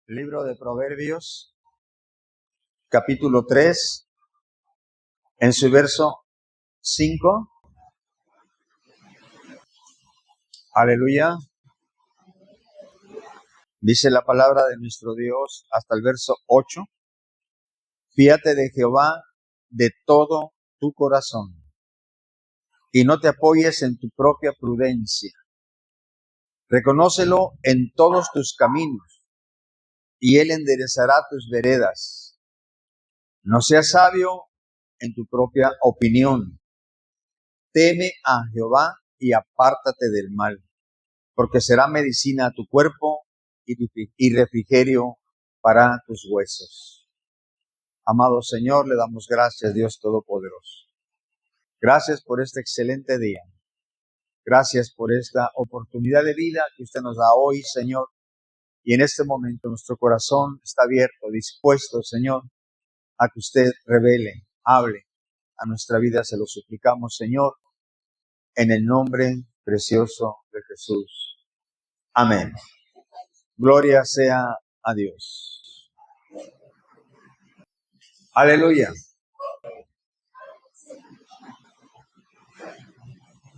Libro de Proverbios, capítulo 3, en su verso 5. Aleluya. Dice la palabra de nuestro Dios hasta el verso 8. Fíate de Jehová de todo tu corazón y no te apoyes en tu propia prudencia. Reconócelo en todos tus caminos y Él enderezará tus veredas. No seas sabio en tu propia opinión. Teme a Jehová y apártate del mal, porque será medicina a tu cuerpo y refrigerio para tus huesos. Amado Señor, le damos gracias, Dios Todopoderoso. Gracias por este excelente día. Gracias por esta oportunidad de vida que usted nos da hoy, Señor. Y en este momento nuestro corazón está abierto, dispuesto, Señor, a que usted revele, hable a nuestra vida. Se lo suplicamos, Señor, en el nombre precioso de Jesús. Amén. Gloria sea a Dios. Aleluya.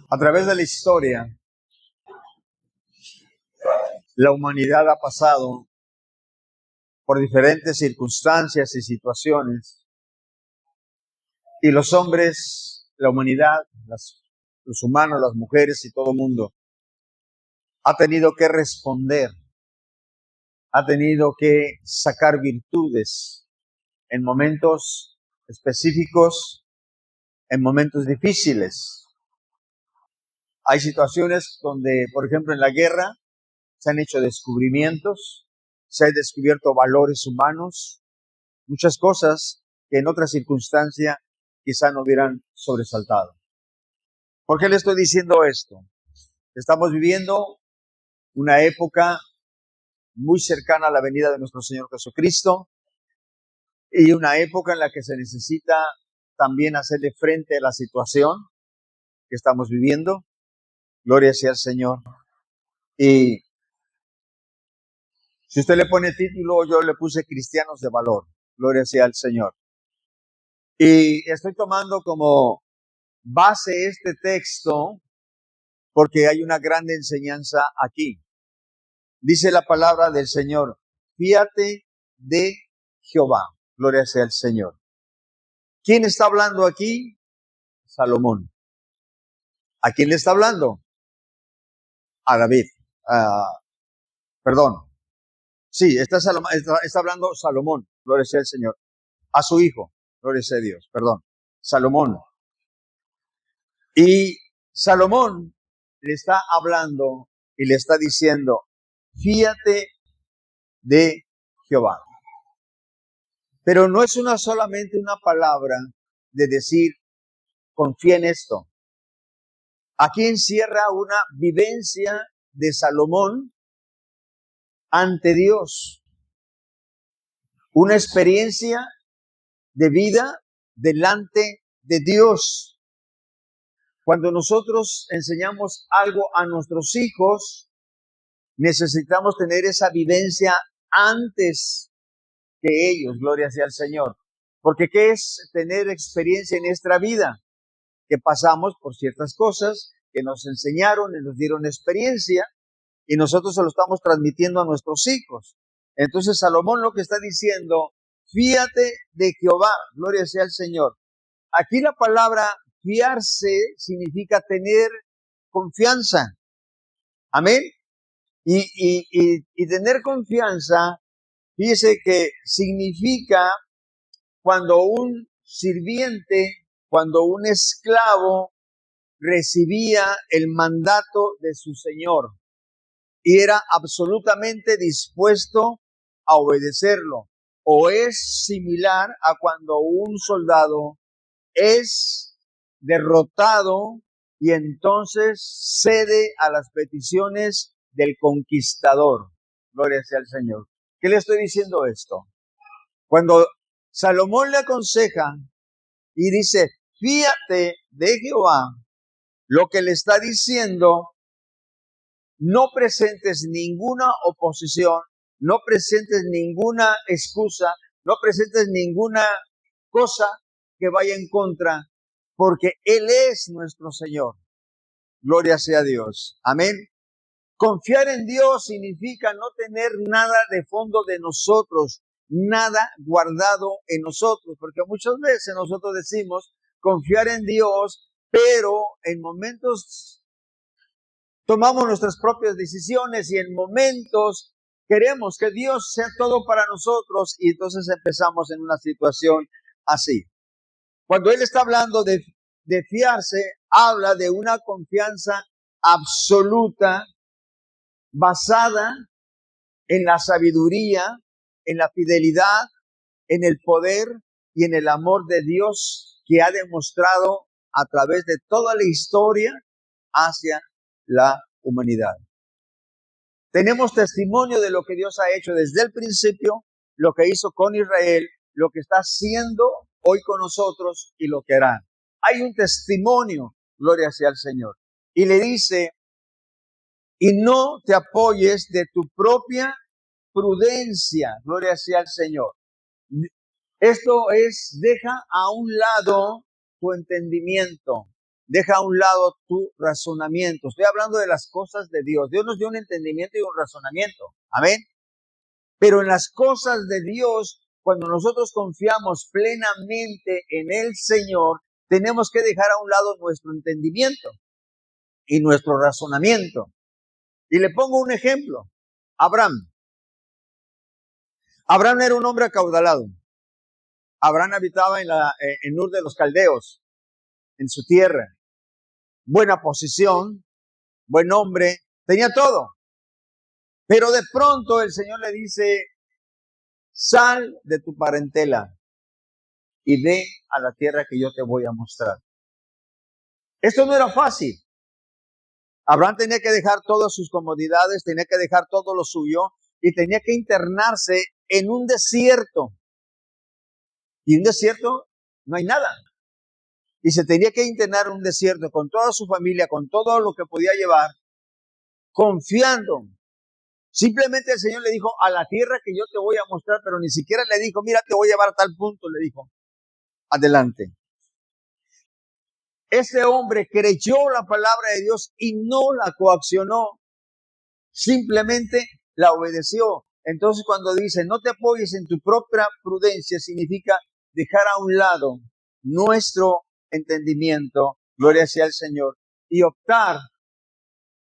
A través de la historia, la humanidad ha pasado por diferentes circunstancias y situaciones, y los hombres, la humanidad, los humanos, las mujeres y todo el mundo ha tenido que responder, ha tenido que sacar virtudes en momentos específicos, en momentos difíciles. Hay situaciones donde, por ejemplo, en la guerra se han hecho descubrimientos, se han descubierto valores humanos, muchas cosas que en otra circunstancia quizá no hubieran sobresaltado. ¿Por qué le estoy diciendo esto? Estamos viviendo una época muy cercana a la venida de nuestro Señor Jesucristo y una época en la que se necesita también hacerle frente a la situación que estamos viviendo. Gloria sea al Señor. Y si usted le pone título, yo le puse Cristianos de Valor. Gloria sea al Señor. Y estoy tomando como base este texto porque hay una gran enseñanza aquí. Dice la palabra del Señor: fíate de Jehová. Gloria sea al Señor. ¿Quién está hablando aquí? Salomón. ¿A quién le está hablando? A David. Perdón. Sí, está hablando Salomón. Gloria sea al Señor. A su hijo. Gloria sea a Dios. Perdón. Salomón. Y Salomón le está hablando y le está diciendo: fíate de Jehová. Pero no es solamente una palabra de decir, confía en esto. Aquí encierra una vivencia de Salomón ante Dios. Una experiencia de vida delante de Dios. Cuando nosotros enseñamos algo a nuestros hijos, necesitamos tener esa vivencia antes que ellos, gloria sea al Señor. Porque ¿qué es tener experiencia en nuestra vida? Que pasamos por ciertas cosas que nos enseñaron y nos dieron experiencia y nosotros se lo estamos transmitiendo a nuestros hijos. Entonces Salomón lo que está diciendo: fíate de Jehová, gloria sea al Señor. Aquí la palabra fiarse significa tener confianza. Amén. Y tener confianza, fíjese que significa cuando un sirviente, cuando un esclavo recibía el mandato de su señor y era absolutamente dispuesto a obedecerlo. O es similar a cuando un soldado es derrotado y entonces cede a las peticiones del conquistador. Gloria sea al Señor. ¿Qué le estoy diciendo esto? Cuando Salomón le aconseja y dice: fíate de Jehová, lo que le está diciendo: no presentes ninguna oposición, no presentes ninguna excusa, no presentes ninguna cosa que vaya en contra, porque Él es nuestro Señor. Gloria sea a Dios. Amén. Confiar en Dios significa no tener nada de fondo de nosotros, nada guardado en nosotros, porque muchas veces nosotros decimos confiar en Dios, pero en momentos tomamos nuestras propias decisiones y en momentos queremos que Dios sea todo para nosotros y entonces empezamos en una situación así. Cuando Él está hablando de fiarse, habla de una confianza absoluta basada en la sabiduría, en la fidelidad, en el poder y en el amor de Dios que ha demostrado a través de toda la historia hacia la humanidad. Tenemos testimonio de lo que Dios ha hecho desde el principio, lo que hizo con Israel, lo que está haciendo hoy con nosotros y lo que hará. Hay un testimonio, gloria sea al Señor. Y le dice, y no te apoyes de tu propia prudencia, gloria sea al Señor. Esto es, deja a un lado tu entendimiento, deja a un lado tu razonamiento. Estoy hablando de las cosas de Dios. Dios nos dio un entendimiento y un razonamiento. Amén. Pero en las cosas de Dios, cuando nosotros confiamos plenamente en el Señor, tenemos que dejar a un lado nuestro entendimiento y nuestro razonamiento. Y le pongo un ejemplo. Abraham. Abraham era un hombre acaudalado. Abraham habitaba en Ur de los Caldeos, en su tierra. Buena posición, buen hombre, tenía todo. Pero de pronto el Señor le dice, sal de tu parentela y ve a la tierra que yo te voy a mostrar. Esto no era fácil. Abraham tenía que dejar todas sus comodidades, tenía que dejar todo lo suyo y tenía que internarse en un desierto. Y en un desierto no hay nada. Y se tenía que internar en un desierto con toda su familia, con todo lo que podía llevar, confiando. Simplemente el Señor le dijo, a la tierra que yo te voy a mostrar, pero ni siquiera le dijo, mira, te voy a llevar a tal punto, le dijo, adelante. Ese hombre creyó la palabra de Dios y no la coaccionó, simplemente la obedeció. Entonces cuando dice, no te apoyes en tu propia prudencia, significa dejar a un lado nuestro entendimiento, gloria sea al Señor, y optar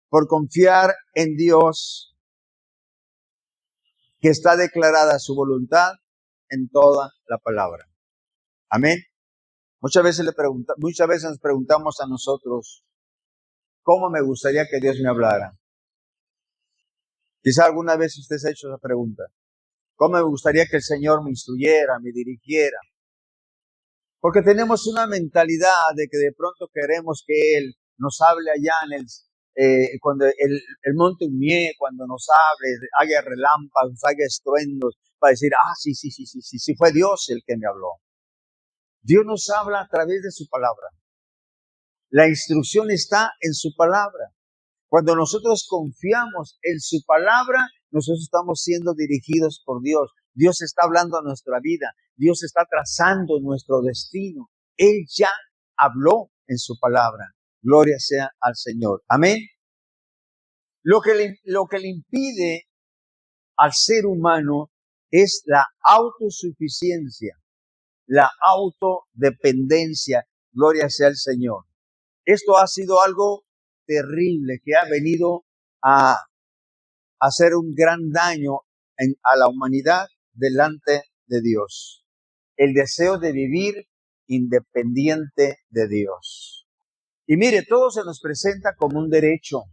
por confiar en Dios, que está declarada su voluntad en toda la palabra. Amén. Muchas veces nos preguntamos a nosotros, ¿cómo me gustaría que Dios me hablara? Quizá alguna vez usted se ha hecho esa pregunta. ¿Cómo me gustaría que el Señor me instruyera, me dirigiera? Porque tenemos una mentalidad de que de pronto queremos que Él nos hable allá cuando el monte humie, cuando nos hable, haya relámpagos, haya estruendos, para decir, sí, fue Dios el que me habló. Dios nos habla a través de su palabra. La instrucción está en su palabra. Cuando nosotros confiamos en su palabra, nosotros estamos siendo dirigidos por Dios. Dios está hablando a nuestra vida. Dios está trazando nuestro destino. Él ya habló en su palabra. Gloria sea al Señor. Amén. Lo que le impide al ser humano es la autosuficiencia, la autodependencia. Gloria sea al Señor. Esto ha sido algo terrible que ha venido a hacer un gran daño a la humanidad delante de Dios. El deseo de vivir independiente de Dios. Y mire, todo se nos presenta como un derecho.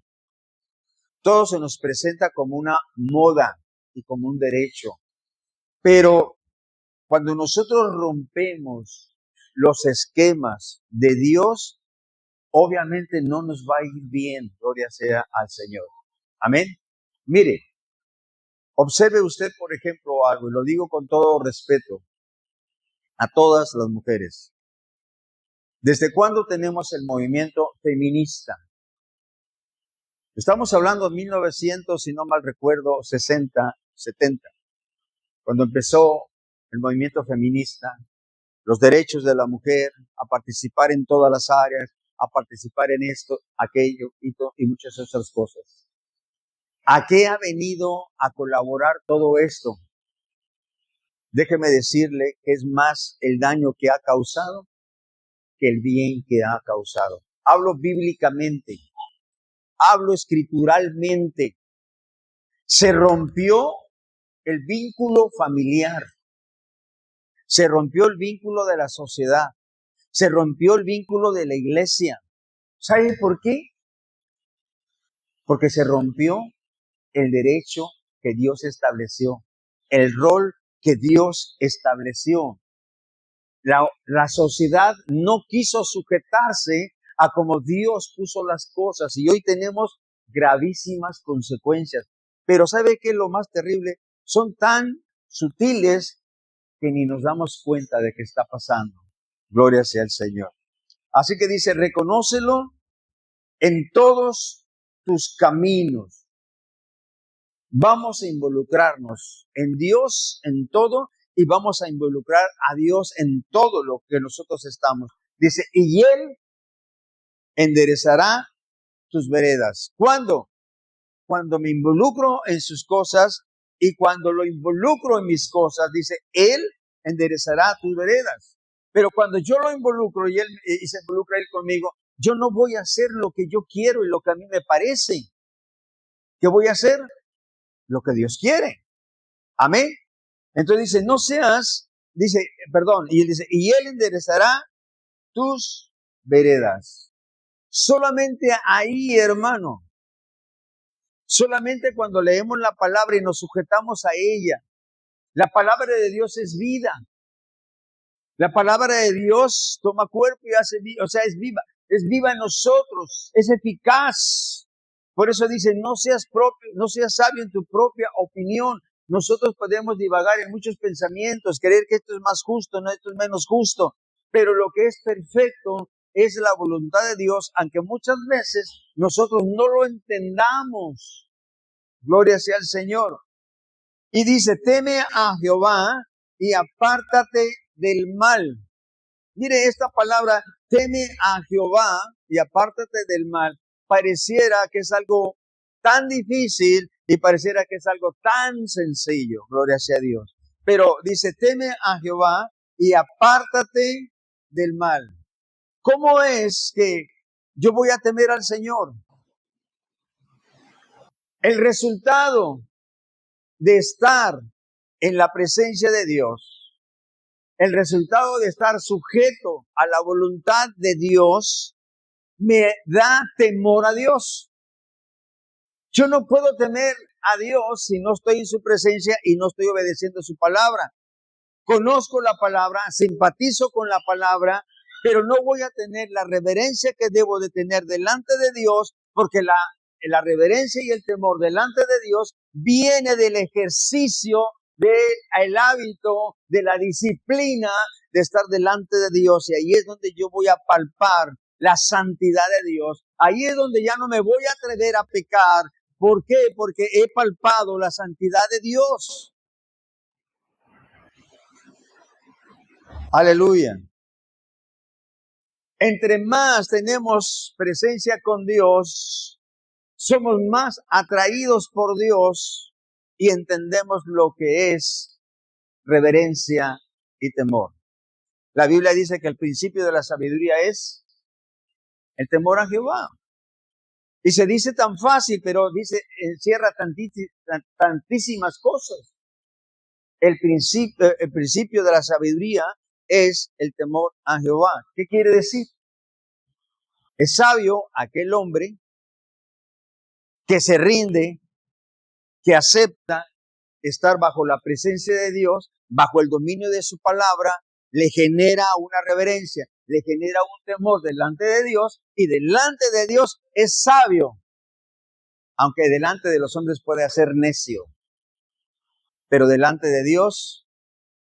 Todo se nos presenta como una moda y como un derecho. Pero cuando nosotros rompemos los esquemas de Dios, obviamente no nos va a ir bien, gloria sea al Señor. Amén. Mire, observe usted, por ejemplo, algo, y lo digo con todo respeto a todas las mujeres. ¿Desde cuándo tenemos el movimiento feminista? Estamos hablando de 1900, si no mal recuerdo, 60, 70, cuando empezó el movimiento feminista, los derechos de la mujer, a participar en todas las áreas, a participar en esto, aquello y muchas otras cosas. ¿A qué ha venido a colaborar todo esto? Déjeme decirle que es más el daño que ha causado que el bien que ha causado. Hablo bíblicamente, hablo escrituralmente. Se rompió el vínculo familiar, se rompió el vínculo de la sociedad, se rompió el vínculo de la iglesia. ¿Sabe por qué? Porque se rompió el derecho que Dios estableció, el rol que Dios estableció. La sociedad no quiso sujetarse a como Dios puso las cosas y hoy tenemos gravísimas consecuencias. Pero ¿sabe qué es lo más terrible? Son tan sutiles que ni nos damos cuenta de que está pasando. Gloria sea el Señor. Así que dice, reconócelo en todos tus caminos. Vamos a involucrarnos en Dios en todo y vamos a involucrar a Dios en todo lo que nosotros estamos. Dice, y Él enderezará tus veredas. ¿Cuándo? Cuando me involucro en sus cosas y cuando lo involucro en mis cosas, dice, Él enderezará tus veredas. Pero cuando yo lo involucro y se involucra Él conmigo, yo no voy a hacer lo que yo quiero y lo que a mí me parece. ¿Qué voy a hacer? Lo que Dios quiere. Amén. Entonces dice, y él dice, y Él enderezará tus veredas. Solamente ahí, hermano, solamente cuando leemos la palabra y nos sujetamos a ella. La palabra de Dios es vida. La palabra de Dios toma cuerpo y hace vida, es viva en nosotros, es eficaz. Por eso dice, no seas sabio en tu propia opinión. Nosotros podemos divagar en muchos pensamientos, creer que esto es más justo, no, esto es menos justo, pero lo que es perfecto es la voluntad de Dios, aunque muchas veces nosotros no lo entendamos. Gloria sea al Señor. Y dice, teme a Jehová y apártate del mal. Mire esta palabra, teme a Jehová y apártate del mal. Pareciera que es algo tan difícil y pareciera que es algo tan sencillo. Gloria sea a Dios. Pero dice, teme a Jehová y apártate del mal. ¿Cómo es que yo voy a temer al Señor? El resultado de estar en la presencia de Dios, el resultado de estar sujeto a la voluntad de Dios, me da temor a Dios. Yo no puedo temer a Dios si no estoy en su presencia y no estoy obedeciendo su palabra. Conozco la palabra, simpatizo con la palabra, pero no voy a tener la reverencia que debo de tener delante de Dios, porque la reverencia y el temor delante de Dios viene del ejercicio del hábito, de la disciplina de estar delante de Dios. Y ahí es donde yo voy a palpar la santidad de Dios. Ahí es donde ya no me voy a atrever a pecar. ¿Por qué? Porque he palpado la santidad de Dios. Aleluya. Entre más tenemos presencia con Dios, somos más atraídos por Dios y entendemos lo que es reverencia y temor. La Biblia dice que el principio de la sabiduría es el temor a Jehová. Y se dice tan fácil, pero encierra tantísimas cosas. El principio de la sabiduría es el temor a Jehová. ¿Qué quiere decir? Es sabio aquel hombre que se rinde, que acepta estar bajo la presencia de Dios, bajo el dominio de su palabra, le genera una reverencia, le genera un temor delante de Dios y delante de Dios es sabio, aunque delante de los hombres puede ser necio, pero delante de Dios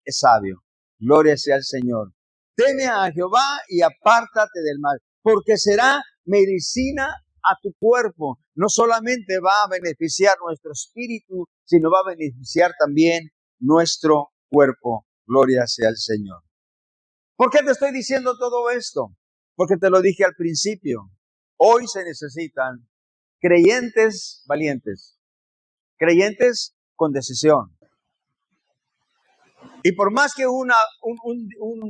es sabio. Gloria sea al Señor. Teme a Jehová y apártate del mal, porque será medicina a tu cuerpo. No solamente va a beneficiar nuestro espíritu, sino va a beneficiar también nuestro cuerpo. Gloria sea al Señor. ¿Por qué te estoy diciendo todo esto? Porque te lo dije al principio. Hoy se necesitan creyentes valientes, creyentes con decisión. Y por más que un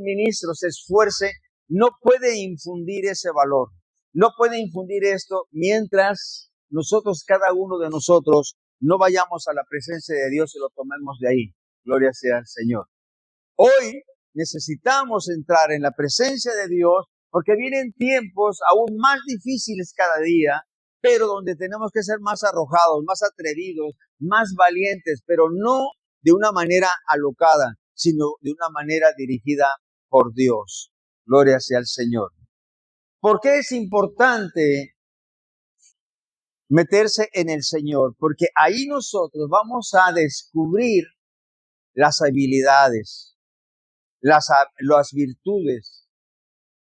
ministro se esfuerce, no puede infundir ese valor. No puede infundir esto mientras nosotros, cada uno de nosotros, no vayamos a la presencia de Dios y lo tomemos de ahí. Gloria sea al Señor. Hoy necesitamos entrar en la presencia de Dios porque vienen tiempos aún más difíciles cada día, pero donde tenemos que ser más arrojados, más atrevidos, más valientes, pero no de una manera alocada, sino de una manera dirigida por Dios. Gloria sea al Señor. ¿Por qué es importante meterse en el Señor? Porque ahí nosotros vamos a descubrir las habilidades, las virtudes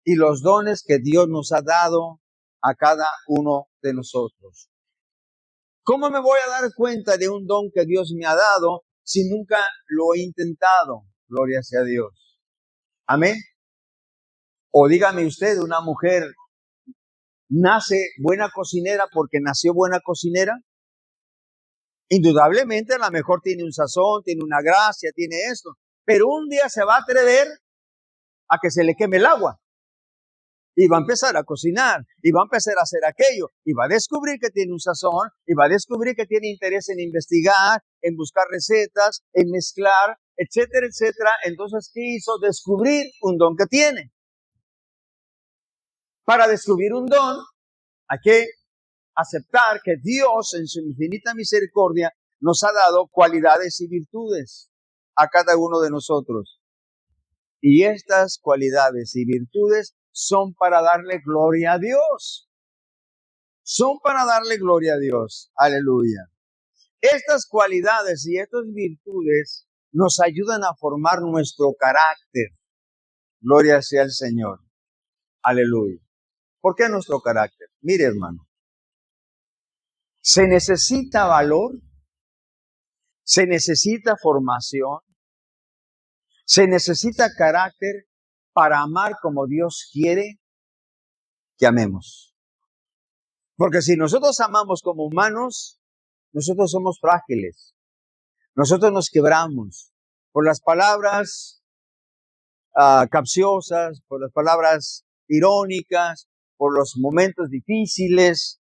y los dones que Dios nos ha dado a cada uno de nosotros. ¿Cómo me voy a dar cuenta de un don que Dios me ha dado si nunca lo he intentado? Gloria sea a Dios. Amén. O dígame usted, una mujer nace buena cocinera porque nació buena cocinera. Indudablemente a lo mejor tiene un sazón, tiene una gracia, tiene esto, pero un día se va a atrever a que se le queme el agua. Y va a empezar a cocinar, y va a empezar a hacer aquello, y va a descubrir que tiene un sazón, y va a descubrir que tiene interés en investigar, en buscar recetas, en mezclar, etcétera, etcétera. Entonces, ¿qué hizo? Descubrir un don que tiene. Para descubrir un don, hay que aceptar que Dios, en su infinita misericordia, nos ha dado cualidades y virtudes a cada uno de nosotros. Y estas cualidades y virtudes son para darle gloria a Dios. Son para darle gloria a Dios. Aleluya. Estas cualidades y estas virtudes nos ayudan a formar nuestro carácter. Gloria sea al Señor. Aleluya. ¿Por qué nuestro carácter? Mire, hermano. Se necesita valor, se necesita formación, se necesita carácter para amar como Dios quiere que amemos. Porque si nosotros amamos como humanos, nosotros somos frágiles. Nosotros nos quebramos por las palabras capciosas, por las palabras irónicas, por los momentos difíciles.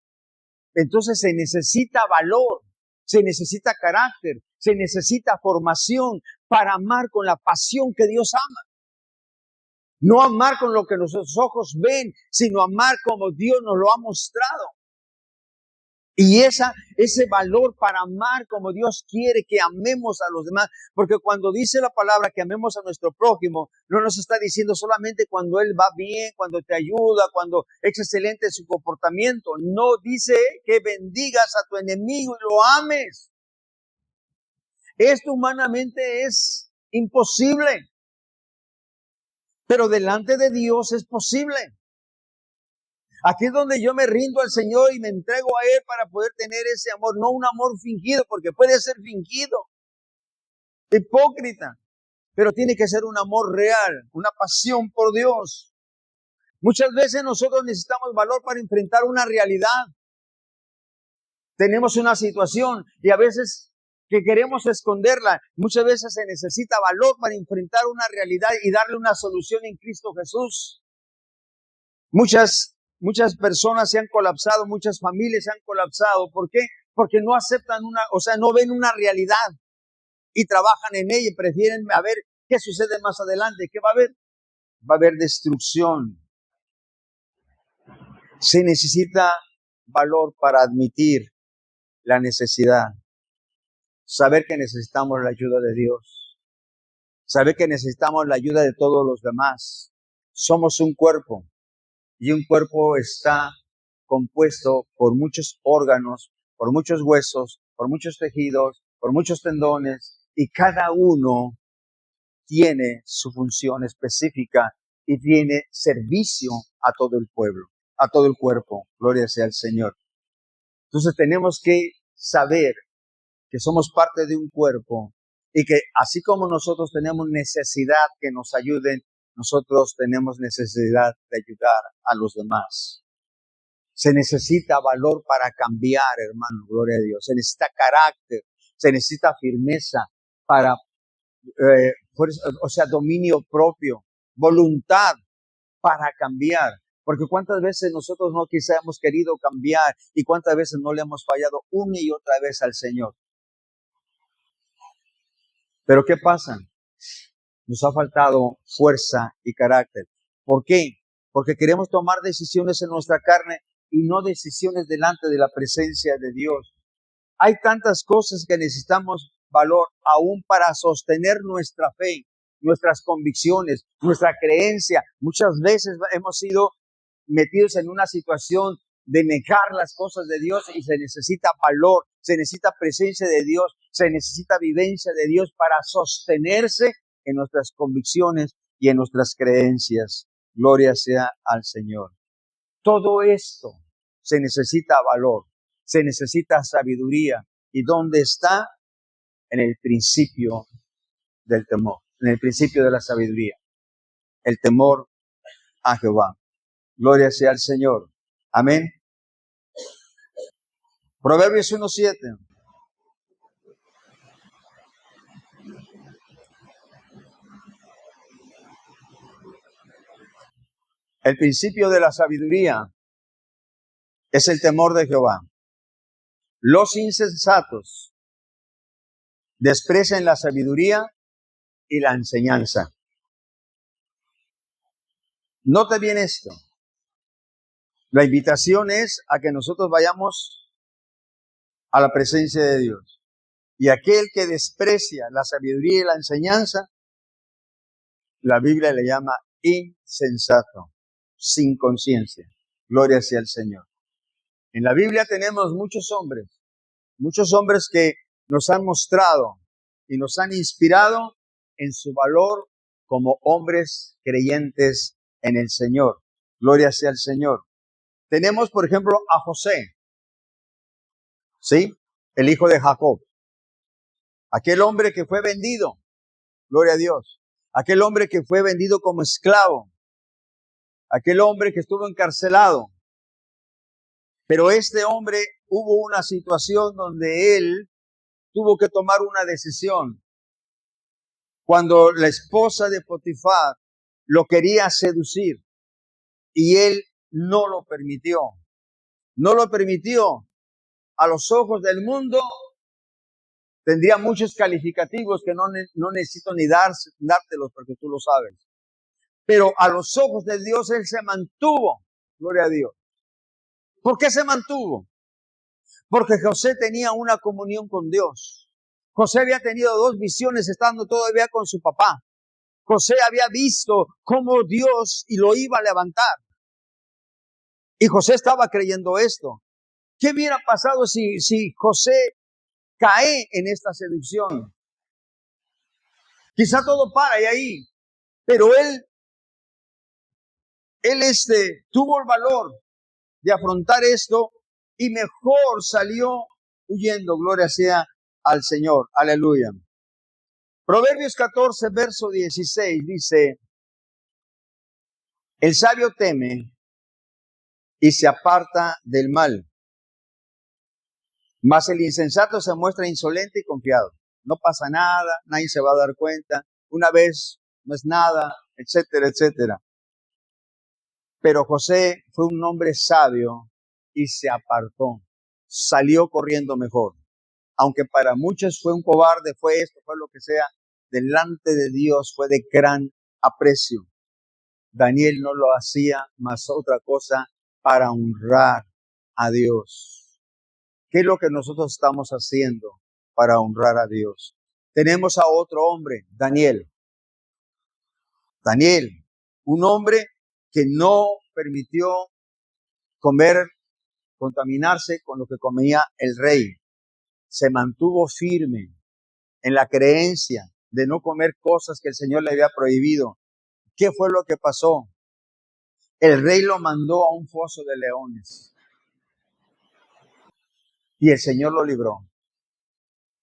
Entonces se necesita valor, se necesita carácter, se necesita formación para amar con la pasión que Dios ama. No amar con lo que nuestros ojos ven, sino amar como Dios nos lo ha mostrado. Y ese valor para amar como Dios quiere que amemos a los demás, porque cuando dice la palabra que amemos a nuestro prójimo, no nos está diciendo solamente cuando él va bien, cuando te ayuda, cuando es excelente su comportamiento. No, dice que bendigas a tu enemigo y lo ames. Esto humanamente es imposible, pero delante de Dios es posible. Aquí es donde yo me rindo al Señor y me entrego a Él para poder tener ese amor, no un amor fingido, porque puede ser fingido, hipócrita, pero tiene que ser un amor real, una pasión por Dios. Muchas veces nosotros necesitamos valor para enfrentar una realidad. Tenemos una situación y a veces que queremos esconderla, muchas veces se necesita valor para enfrentar una realidad y darle una solución en Cristo Jesús. Muchas personas se han colapsado, muchas familias se han colapsado. ¿Por qué? Porque no aceptan no ven una realidad y trabajan en ella y prefieren a ver qué sucede más adelante. ¿Qué va a haber? Va a haber destrucción. Se necesita valor para admitir la necesidad. Saber que necesitamos la ayuda de Dios. Saber que necesitamos la ayuda de todos los demás. Somos un cuerpo. Y un cuerpo está compuesto por muchos órganos, por muchos huesos, por muchos tejidos, por muchos tendones, y cada uno tiene su función específica y tiene servicio a todo el pueblo, a todo el cuerpo. Gloria sea al Señor. Entonces tenemos que saber que somos parte de un cuerpo y que así como nosotros tenemos necesidad que nos ayuden, nosotros tenemos necesidad de ayudar a los demás. Se necesita valor para cambiar, hermano, gloria a Dios. Se necesita carácter, se necesita firmeza para, dominio propio, voluntad para cambiar. Porque cuántas veces nosotros no quizá hemos querido cambiar y cuántas veces no le hemos fallado una y otra vez al Señor. Pero ¿qué pasa? Nos ha faltado fuerza y carácter. ¿Por qué? Porque queremos tomar decisiones en nuestra carne y no decisiones delante de la presencia de Dios. Hay tantas cosas que necesitamos valor aún para sostener nuestra fe, nuestras convicciones, nuestra creencia. Muchas veces hemos sido metidos en una situación de negar las cosas de Dios y se necesita valor, se necesita presencia de Dios, se necesita vivencia de Dios para sostenerse en nuestras convicciones y en nuestras creencias. Gloria sea al Señor. Todo esto se necesita valor, se necesita sabiduría. ¿Y dónde está? En el principio del temor, en el principio de la sabiduría. El temor a Jehová. Gloria sea al Señor. Amén. Proverbios 1:7. El principio de la sabiduría es el temor de Jehová. Los insensatos desprecian la sabiduría y la enseñanza. Note bien esto. La invitación es a que nosotros vayamos a la presencia de Dios. Y aquel que desprecia la sabiduría y la enseñanza, la Biblia le llama insensato, sin conciencia. Gloria sea al Señor. En la Biblia tenemos muchos hombres que nos han mostrado y nos han inspirado en su valor como hombres creyentes en el Señor. Gloria sea al Señor. Tenemos, por ejemplo, a José, ¿sí? El hijo de Jacob. Aquel hombre que fue vendido, gloria a Dios. Aquel hombre que fue vendido como esclavo. Aquel hombre que estuvo encarcelado. Pero este hombre hubo una situación donde él tuvo que tomar una decisión. Cuando la esposa de Potifar lo quería seducir y él no lo permitió. No lo permitió. A los ojos del mundo tendría muchos calificativos que no necesito ni dártelos porque tú lo sabes. Pero a los ojos de Dios él se mantuvo. Gloria a Dios. ¿Por qué se mantuvo? Porque José tenía una comunión con Dios. José había tenido 2 visiones estando todavía con su papá. José había visto cómo Dios y lo iba a levantar. Y José estaba creyendo esto. ¿Qué hubiera pasado si José cae en esta seducción? Quizá todo para y ahí. Pero él tuvo el valor de afrontar esto y mejor salió huyendo. Gloria sea al Señor. Aleluya. Proverbios 14, verso 16 dice: el sabio teme y se aparta del mal, mas el insensato se muestra insolente y confiado. No pasa nada, nadie se va a dar cuenta, una vez no es nada, etcétera, etcétera. Pero José fue un hombre sabio y se apartó, salió corriendo mejor. Aunque para muchos fue un cobarde, fue esto, fue lo que sea, delante de Dios fue de gran aprecio. Daniel no lo hacía más otra cosa para honrar a Dios. ¿Qué es lo que nosotros estamos haciendo para honrar a Dios? Tenemos a otro hombre, Daniel. Daniel, un hombre que no permitió contaminarse con lo que comía el rey. Se mantuvo firme en la creencia de no comer cosas que el Señor le había prohibido. ¿Qué fue lo que pasó? El rey lo mandó a un foso de leones. y el Señor lo libró.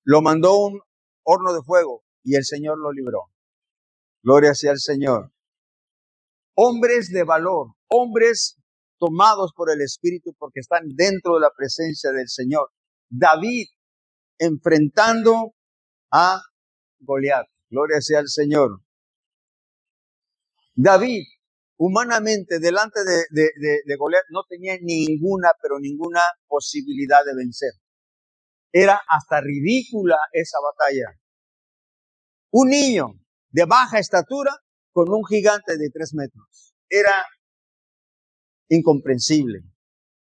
Lo mandó a un horno de fuego y el Señor lo libró. Gloria sea al Señor. Hombres de valor, hombres tomados por el Espíritu porque están dentro de la presencia del Señor. David enfrentando a Goliat. Gloria sea al Señor. David, humanamente, delante de Goliat, no tenía ninguna, pero ninguna posibilidad de vencer. Era hasta ridícula esa batalla. Un niño de baja estatura con un gigante de 3 metros. Era incomprensible.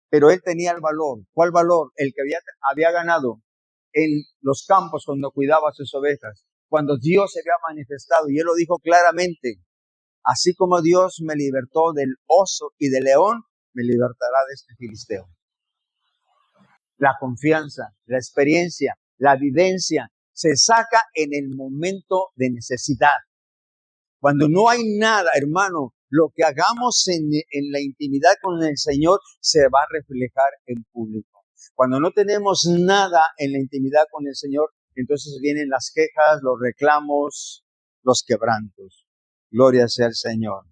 Pero él tenía el valor. ¿Cuál valor? El que había ganado en los campos cuando cuidaba sus ovejas. Cuando Dios se había manifestado. Y él lo dijo claramente. Así como Dios me libertó del oso y del león, me libertará de este filisteo. La confianza, la experiencia, la vivencia se saca en el momento de necesidad. Cuando no hay nada, hermano, lo que hagamos en la intimidad con el Señor se va a reflejar en público. Cuando no tenemos nada en la intimidad con el Señor, entonces vienen las quejas, los reclamos, los quebrantos. Gloria sea al Señor.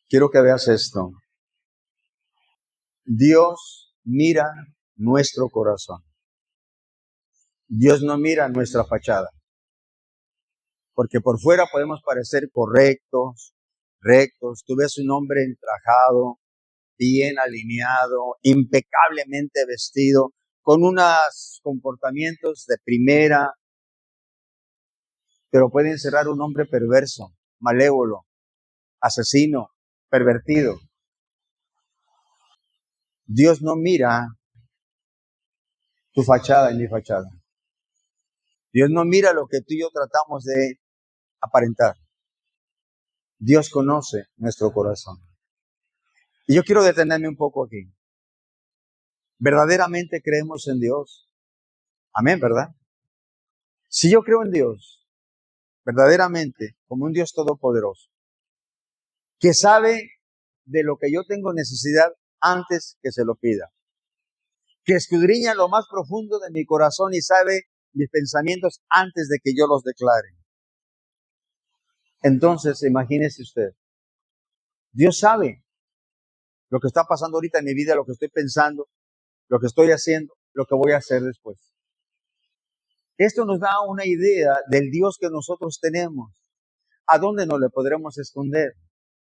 Quiero que veas esto. Dios mira nuestro corazón. Dios no mira nuestra fachada. Porque por fuera podemos parecer correctos, rectos. Tú ves un hombre entrajado, bien alineado, impecablemente vestido, con unos comportamientos de primera, pero puede encerrar un hombre perverso, malévolo, asesino, pervertido. Dios no mira tu fachada y mi fachada. Dios no mira lo que tú y yo tratamos de aparentar. Dios conoce nuestro corazón. Y yo quiero detenerme un poco aquí. ¿Verdaderamente creemos en Dios? Amén, ¿verdad? Si yo creo en Dios, verdaderamente, como un Dios todopoderoso, que sabe de lo que yo tengo necesidad antes que se lo pida, que escudriña lo más profundo de mi corazón y sabe mis pensamientos antes de que yo los declare. Entonces, imagínese usted, Dios sabe lo que está pasando ahorita en mi vida, lo que estoy pensando, lo que estoy haciendo, lo que voy a hacer después. Esto nos da una idea del Dios que nosotros tenemos. ¿A dónde nos le podremos esconder?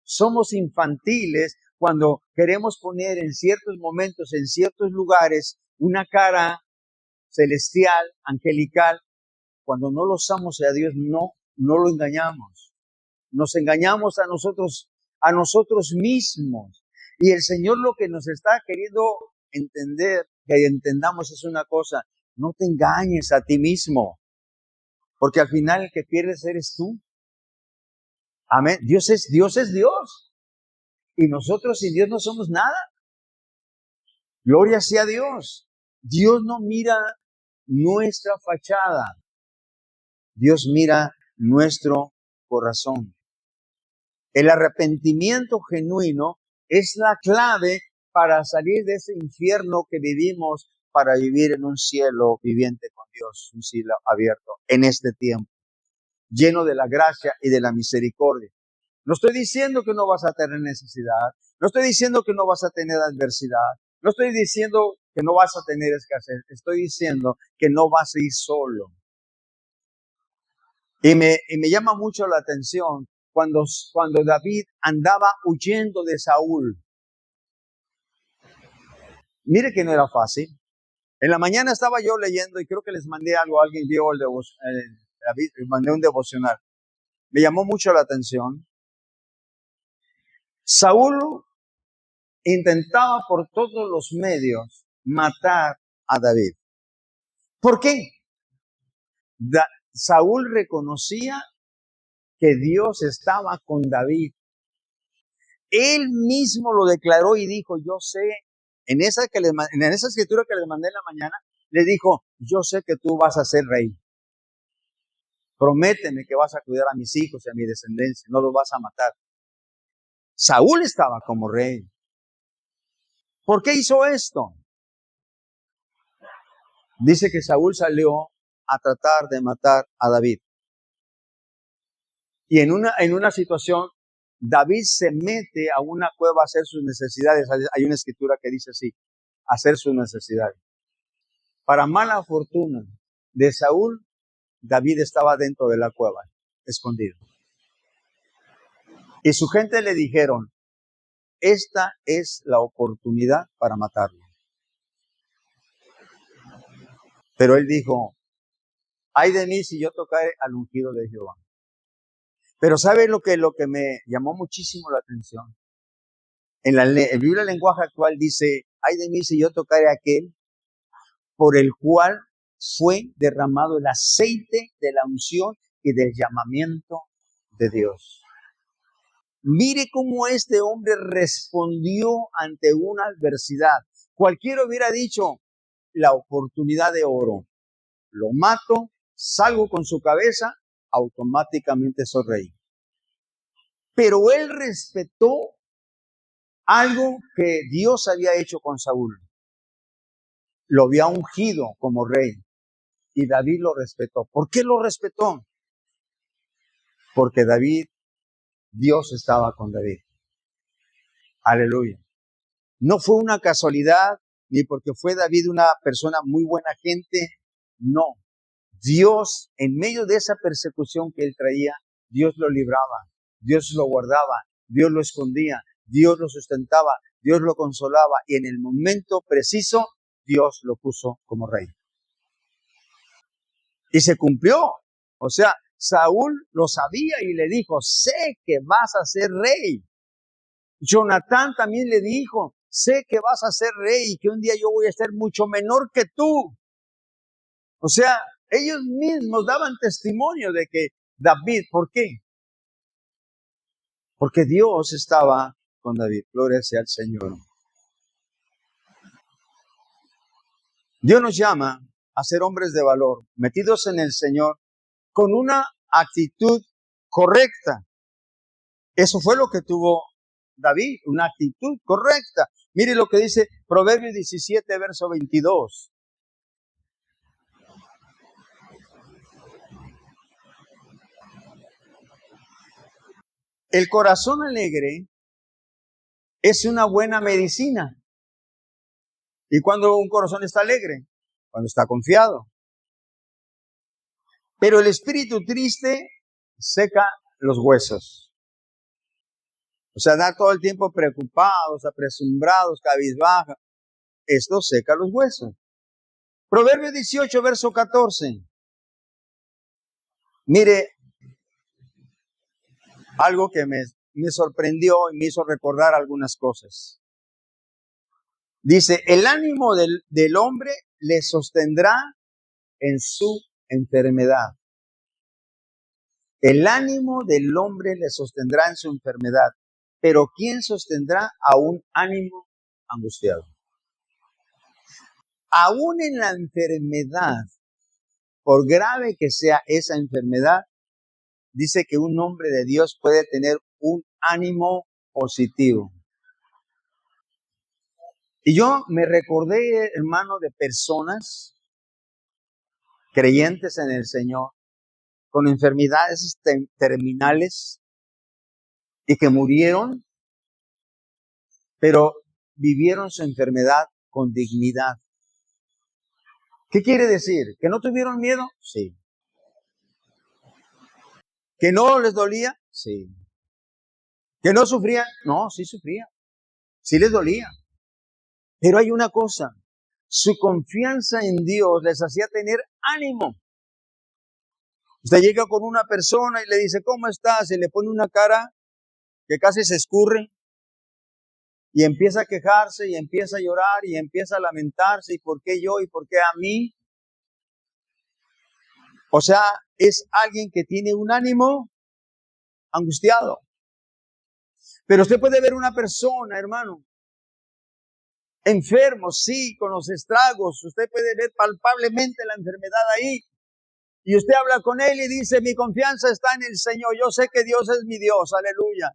Somos infantiles cuando queremos poner en ciertos momentos, en ciertos lugares, una cara celestial, angelical. Cuando no lo usamos a Dios, no lo engañamos. Nos engañamos a nosotros mismos. Y el Señor lo que nos está queriendo entender, que entendamos es una cosa: no te engañes a ti mismo, porque al final el que pierdes eres tú. Amén. Dios es Dios. Y nosotros sin Dios no somos nada. Gloria sea a Dios. Dios no mira nuestra fachada. Dios mira nuestro corazón. El arrepentimiento genuino es la clave para salir de ese infierno que vivimos, para vivir en un cielo viviente con Dios, un cielo abierto en este tiempo, lleno de la gracia y de la misericordia. No estoy diciendo que no vas a tener necesidad, no estoy diciendo que no vas a tener adversidad, no estoy diciendo que no vas a tener escasez, estoy diciendo que no vas a ir solo. Y me llama mucho la atención cuando David andaba huyendo de Saúl. Mire que no era fácil. En la mañana estaba yo leyendo y creo que les mandé algo, alguien vio David, mandé un devocional. Me llamó mucho la atención. Saúl intentaba por todos los medios matar a David. ¿Por qué? Saúl reconocía que Dios estaba con David. Él mismo lo declaró y dijo: yo sé, en esa escritura que les mandé en la mañana, le dijo: yo sé que tú vas a ser rey. Prométeme que vas a cuidar a mis hijos y a mi descendencia, no los vas a matar. Saúl estaba como rey. ¿Por qué hizo esto? Dice que Saúl salió a tratar de matar a David. Y en una situación, David se mete a una cueva a hacer sus necesidades. Hay una escritura que dice así, hacer sus necesidades. Para mala fortuna de Saúl, David estaba dentro de la cueva, escondido. Y su gente le dijeron, esta es la oportunidad para matarlo. Pero él dijo, ay de mí si yo tocare al ungido de Jehová. Pero ¿sabe lo que me llamó muchísimo la atención? En la Biblia, el lenguaje actual dice, ay de mí si yo tocare a aquel por el cual fue derramado el aceite de la unción y del llamamiento de Dios. Mire cómo este hombre respondió ante una adversidad. Cualquiera hubiera dicho, la oportunidad de oro. Lo mato, salgo con su cabeza, automáticamente soy rey. Pero él respetó algo que Dios había hecho con Saúl. Lo había ungido como rey. Y David lo respetó. ¿Por qué lo respetó? Porque Dios estaba con David. Aleluya. No fue una casualidad, ni porque fue David una persona muy buena gente. No. Dios, en medio de esa persecución que él traía, Dios lo libraba, Dios lo guardaba, Dios lo escondía, Dios lo sustentaba, Dios lo consolaba y en el momento preciso, Dios lo puso como rey. Y se cumplió. O sea, Saúl lo sabía y le dijo, sé que vas a ser rey. Jonatán también le dijo, sé que vas a ser rey y que un día yo voy a ser mucho menor que tú. O sea, ellos mismos daban testimonio de que David, ¿por qué? Porque Dios estaba con David. Gloria sea al Señor. Dios nos llama a ser hombres de valor, metidos en el Señor, con una actitud correcta. Eso fue lo que tuvo David, una actitud correcta. Mire lo que dice Proverbios 17, verso 22. El corazón alegre es una buena medicina. ¿Y cuando un corazón está alegre? Cuando está confiado. Pero el espíritu triste seca los huesos. O sea, da todo el tiempo preocupados, apresumbrados, cabizbaja. Esto seca los huesos. Proverbios 18, verso 14. Mire, algo que me sorprendió y me hizo recordar algunas cosas. Dice, el ánimo del hombre le sostendrá en su enfermedad. El ánimo del hombre le sostendrá en su enfermedad. Pero ¿quién sostendrá a un ánimo angustiado? Aún en la enfermedad, por grave que sea esa enfermedad, dice que un hombre de Dios puede tener un ánimo positivo. Y yo me recordé, hermano, de personas creyentes en el Señor, con enfermedades terminales y que murieron, pero vivieron su enfermedad con dignidad. ¿Qué quiere decir? ¿Que no tuvieron miedo? Sí. ¿Que no les dolía? Sí. ¿Que no sufrían? No, sí sufrían. Sí les dolía. Pero hay una cosa, su confianza en Dios les hacía tener ánimo. Usted llega con una persona y le dice, ¿cómo estás? Y le pone una cara que casi se escurre y empieza a quejarse y empieza a llorar y empieza a lamentarse. ¿Y por qué yo? ¿Y por qué a mí? O sea, es alguien que tiene un ánimo angustiado. Pero usted puede ver una persona, hermano, enfermo, sí, con los estragos. Usted puede ver palpablemente la enfermedad ahí. Y usted habla con él y dice, mi confianza está en el Señor. Yo sé que Dios es mi Dios, aleluya.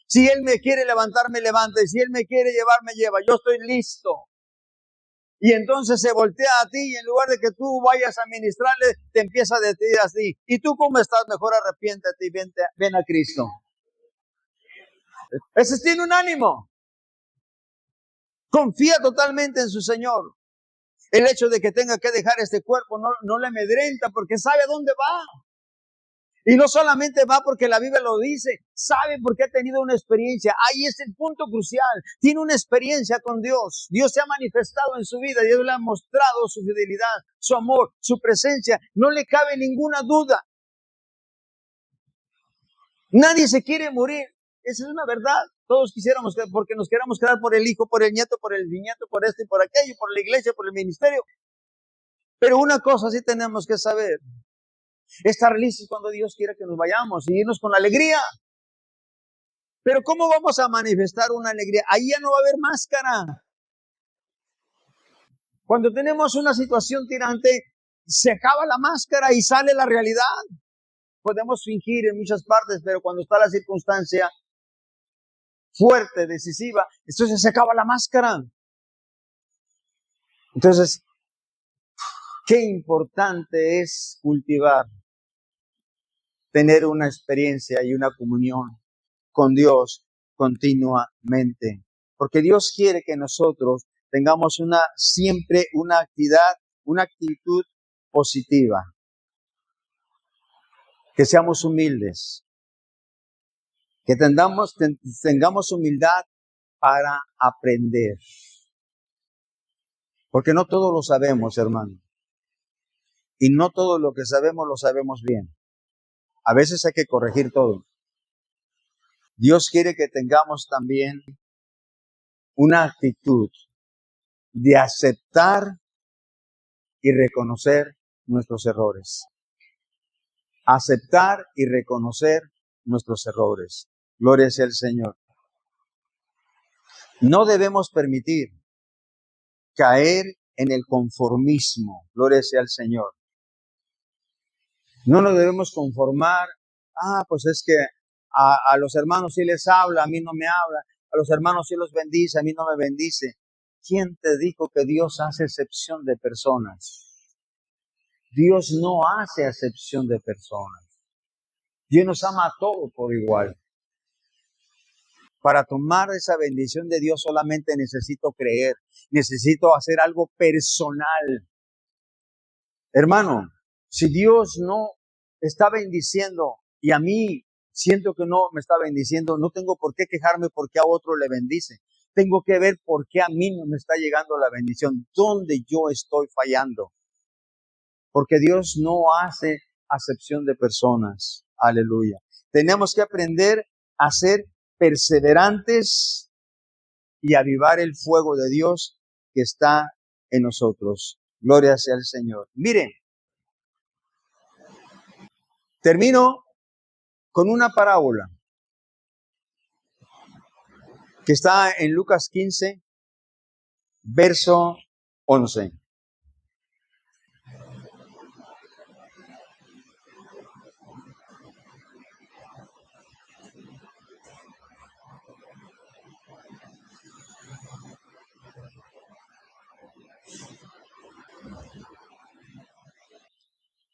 Si Él me quiere levantar, me levanta. Y si Él me quiere llevar, me lleva. Yo estoy listo. Y entonces se voltea a ti y en lugar de que tú vayas a ministrarle, te empieza a decir así. ¿Y tú cómo estás? Mejor arrepiéntate y ven a Cristo. Ese tiene un ánimo. Confía totalmente en su Señor. El hecho de que tenga que dejar este cuerpo no le amedrenta porque sabe a dónde va. Y no solamente va porque la Biblia lo dice, sabe porque ha tenido una experiencia. Ahí es el punto crucial. Tiene una experiencia con Dios. Dios se ha manifestado en su vida. Dios le ha mostrado su fidelidad, su amor, su presencia. No le cabe ninguna duda. Nadie se quiere morir. Esa es una verdad. Todos quisiéramos, porque nos queramos quedar por el hijo, por el nieto, por el bisnieto, por esto y por aquello, por la iglesia, por el ministerio. Pero una cosa sí tenemos que saber. Estar listos cuando Dios quiera que nos vayamos y irnos con alegría. Pero ¿cómo vamos a manifestar una alegría? Ahí ya no va a haber máscara. Cuando tenemos una situación tirante, se acaba la máscara y sale la realidad. Podemos fingir en muchas partes, pero cuando está la circunstancia fuerte, decisiva, entonces se acaba la máscara. Entonces, qué importante es cultivar, tener una experiencia y una comunión con Dios continuamente. Porque Dios quiere que nosotros tengamos siempre una actitud positiva. Que seamos humildes. Que tengamos humildad para aprender. Porque no todo lo sabemos, hermano. Y no todo lo que sabemos lo sabemos bien. A veces hay que corregir todo. Dios quiere que tengamos también una actitud de aceptar y reconocer nuestros errores. Aceptar y reconocer nuestros errores. Gloria sea al Señor. No debemos permitir caer en el conformismo. Gloria sea al Señor. No nos debemos conformar. Pues es que a los hermanos sí les habla, a mí no me habla. A los hermanos sí los bendice, a mí no me bendice. ¿Quién te dijo que Dios hace excepción de personas? Dios no hace excepción de personas. Dios nos ama a todos por igual. Para tomar esa bendición de Dios solamente necesito creer. Necesito hacer algo personal. Hermano, si Dios no está bendiciendo y a mí siento que no me está bendiciendo, no tengo por qué quejarme porque a otro le bendice. Tengo que ver por qué a mí no me está llegando la bendición, dónde yo estoy fallando. Porque Dios no hace acepción de personas. Aleluya. Tenemos que aprender a ser perseverantes y avivar el fuego de Dios que está en nosotros. Gloria sea al Señor. Miren, termino con una parábola que está en Lucas 15, verso 11.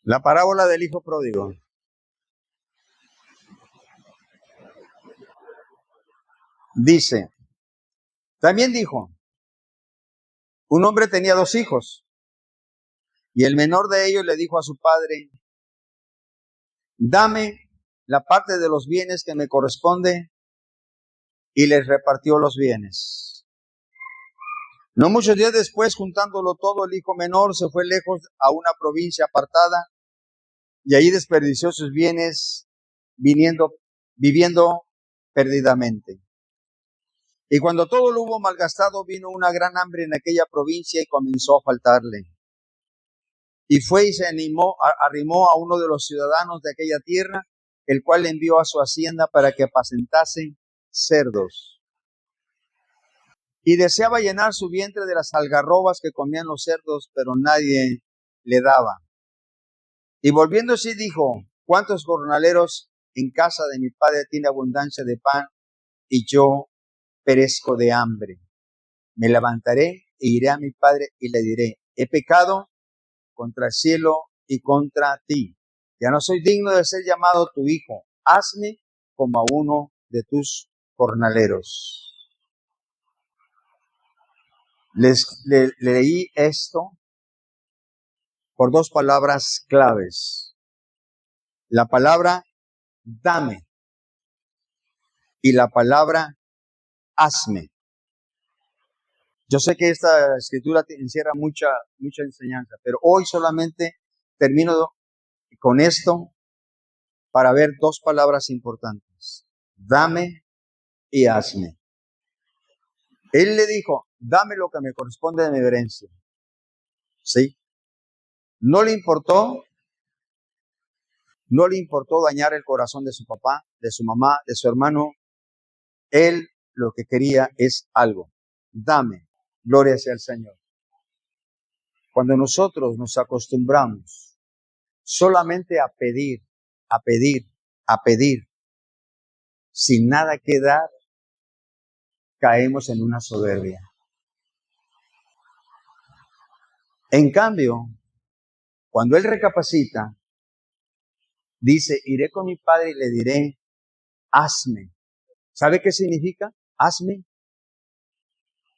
La parábola del hijo pródigo. Dice, también dijo, un hombre tenía 2 hijos y el menor de ellos le dijo a su padre, dame la parte de los bienes que me corresponde, y les repartió los bienes. No muchos días después, juntándolo todo, el hijo menor se fue lejos a una provincia apartada y allí desperdició sus bienes viviendo perdidamente. Y cuando todo lo hubo malgastado, vino una gran hambre en aquella provincia y comenzó a faltarle. Y fue y se arrimó a uno de los ciudadanos de aquella tierra, el cual le envió a su hacienda para que apacentase cerdos. Y deseaba llenar su vientre de las algarrobas que comían los cerdos, pero nadie le daba. Y volviéndose dijo, ¿cuántos jornaleros en casa de mi padre tiene abundancia de pan, y yo perezco de hambre. Me levantaré e iré a mi padre y le diré, he pecado contra el cielo y contra ti. Ya no soy digno de ser llamado tu hijo. Hazme como a uno de tus jornaleros. Leí esto por dos palabras claves. La palabra dame y la palabra hazme. Yo sé que esta escritura encierra mucha enseñanza, pero hoy solamente termino con esto para ver dos palabras importantes. Dame y hazme. Él le dijo, dame lo que me corresponde de mi herencia. ¿Sí? No le importó dañar el corazón de su papá, de su mamá, de su hermano. Él lo que quería es algo. Dame. Gloria sea al Señor. Cuando nosotros nos acostumbramos solamente a pedir, a pedir, a pedir, sin nada que dar, caemos en una soberbia. En cambio, cuando Él recapacita, dice, iré con mi Padre y le diré, hazme. ¿Sabe qué significa? Hazme.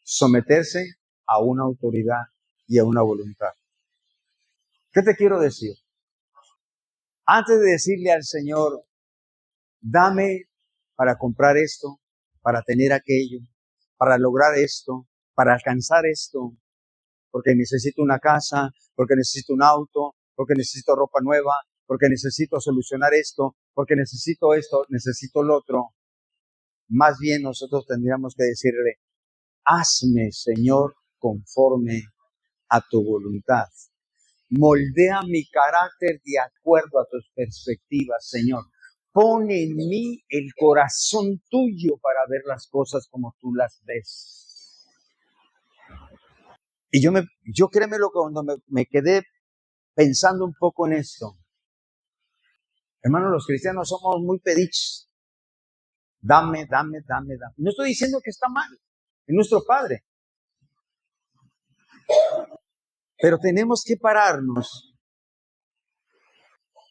Someterse a una autoridad y a una voluntad. ¿Qué te quiero decir? Antes de decirle al Señor, dame para comprar esto, para tener aquello, para lograr esto, para alcanzar esto, porque necesito una casa, porque necesito un auto, porque necesito ropa nueva, porque necesito solucionar esto, porque necesito esto, necesito lo otro. Más bien nosotros tendríamos que decirle, hazme, Señor, conforme a tu voluntad. Moldea mi carácter de acuerdo a tus perspectivas, Señor. Pon en mí el corazón tuyo para ver las cosas como tú las ves. Y yo créemelo, cuando me quedé pensando un poco en esto. Hermanos, los cristianos somos muy pediches. Dame, dame, dame, dame. No estoy diciendo que está mal. Es nuestro Padre. Pero tenemos que pararnos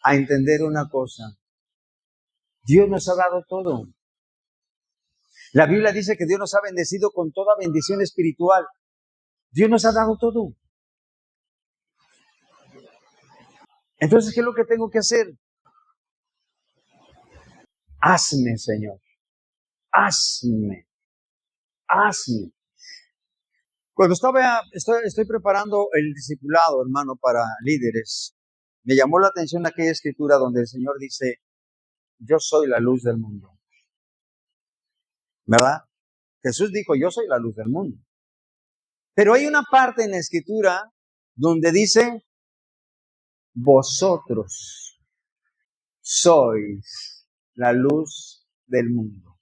a entender una cosa. Dios nos ha dado todo. La Biblia dice que Dios nos ha bendecido con toda bendición espiritual. Dios nos ha dado todo. Entonces, ¿qué es lo que tengo que hacer? Hazme, Señor. Hazme. Hazme. Cuando estoy preparando el discipulado, hermano, para líderes, me llamó la atención aquella escritura donde el Señor dice, yo soy la luz del mundo. ¿Verdad? Jesús dijo, yo soy la luz del mundo. Pero hay una parte en la escritura donde dice, vosotros sois la luz del mundo.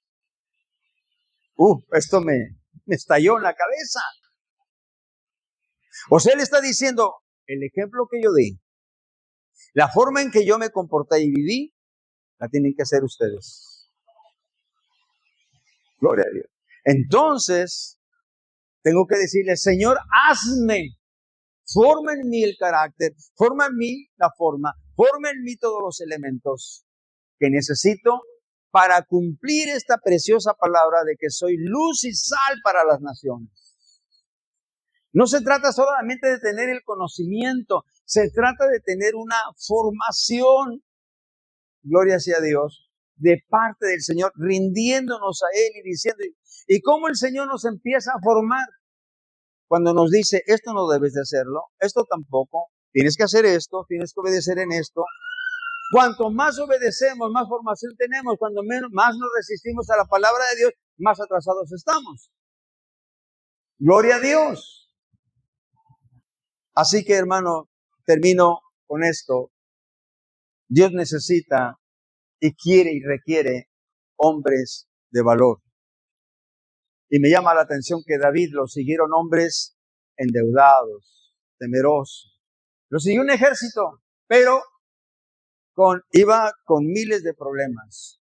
Esto me estalló en la cabeza. O sea, Él está diciendo, el ejemplo que yo di, la forma en que yo me comporté y viví, la tienen que hacer ustedes. Gloria a Dios. Entonces, tengo que decirle, Señor, hazme. Forma en mí el carácter, forma en mí la forma, forma en mí todos los elementos que necesito para cumplir esta preciosa palabra de que soy luz y sal para las naciones. No se trata solamente de tener el conocimiento, se trata de tener una formación, gloria sea a Dios, de parte del Señor, rindiéndonos a Él y diciendo, ¿y cómo el Señor nos empieza a formar? Cuando nos dice, esto no debes de hacerlo, esto tampoco, tienes que hacer esto, tienes que obedecer en esto. Cuanto más obedecemos, más formación tenemos. Cuando más nos resistimos a la palabra de Dios, más atrasados estamos. Gloria a Dios. Así que, hermano, termino con esto. Dios necesita y quiere y requiere hombres de valor. Y me llama la atención que David lo siguieron hombres endeudados, temerosos. Lo siguió un ejército, pero iba con miles de problemas.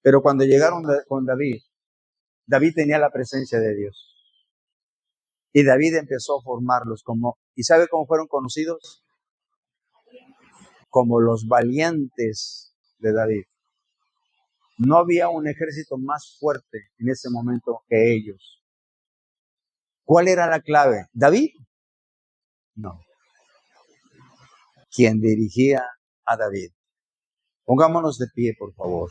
Pero cuando llegaron con David, David tenía la presencia de Dios. Y David empezó a formarlos ¿y sabe cómo fueron conocidos? Como los valientes de David. No había un ejército más fuerte en ese momento que ellos. ¿Cuál era la clave? ¿David? No. Quien dirigía a David. Pongámonos de pie, por favor.